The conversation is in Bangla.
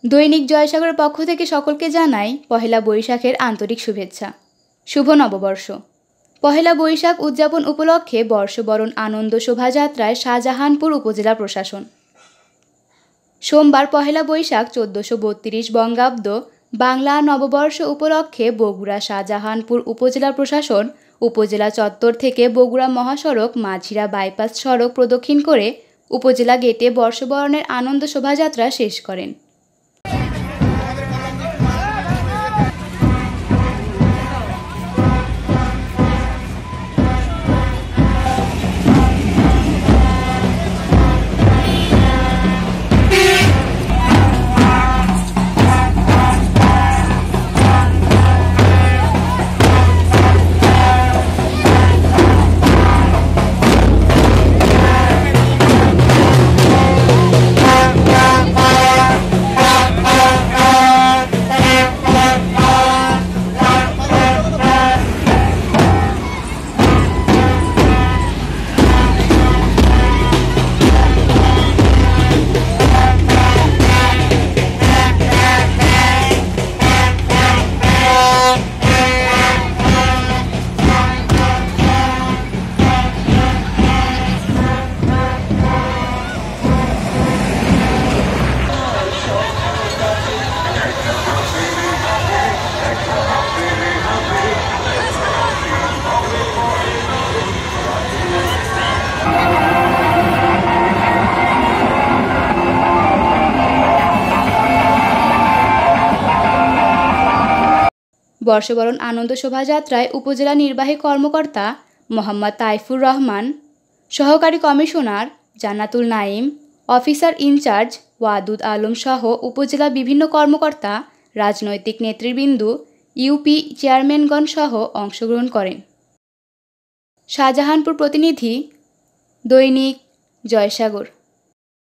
দৈনিক জয়সাগরের পক্ষ থেকে সকলকে জানাই পহেলা বৈশাখের আন্তরিক শুভেচ্ছা। শুভ নববর্ষ। পহেলা বৈশাখ উদযাপন উপলক্ষে বর্ষবরণ আনন্দ শোভাযাত্রায় শাহজাহানপুর উপজেলা প্রশাসন। সোমবার পহেলা বৈশাখ 1432 বঙ্গাব্দ বাংলা নববর্ষ উপলক্ষে বগুড়া শাহজাহানপুর উপজেলা প্রশাসন উপজেলা চত্বর থেকে বগুড়া মহাসড়ক মাঝিরা বাইপাস সড়ক প্রদক্ষিণ করে উপজেলা গেটে বর্ষবরণের আনন্দ শোভাযাত্রা শেষ করেন। বর্ষবরণ আনন্দ শোভাযাত্রায় উপজেলা নির্বাহী কর্মকর্তা মোহাম্মদ তাইফুর রহমান, সহকারী কমিশনার জান্নাতুল নাইম, অফিসার ইনচার্জ ওয়াদুদ আলম সহ উপজেলা বিভিন্ন কর্মকর্তা, রাজনৈতিক নেতৃবৃন্দ, ইউপি চেয়ারম্যানগণ সহ অংশগ্রহণ করেন। শাহজাহানপুর প্রতিনিধি, দৈনিক জয়সাগর।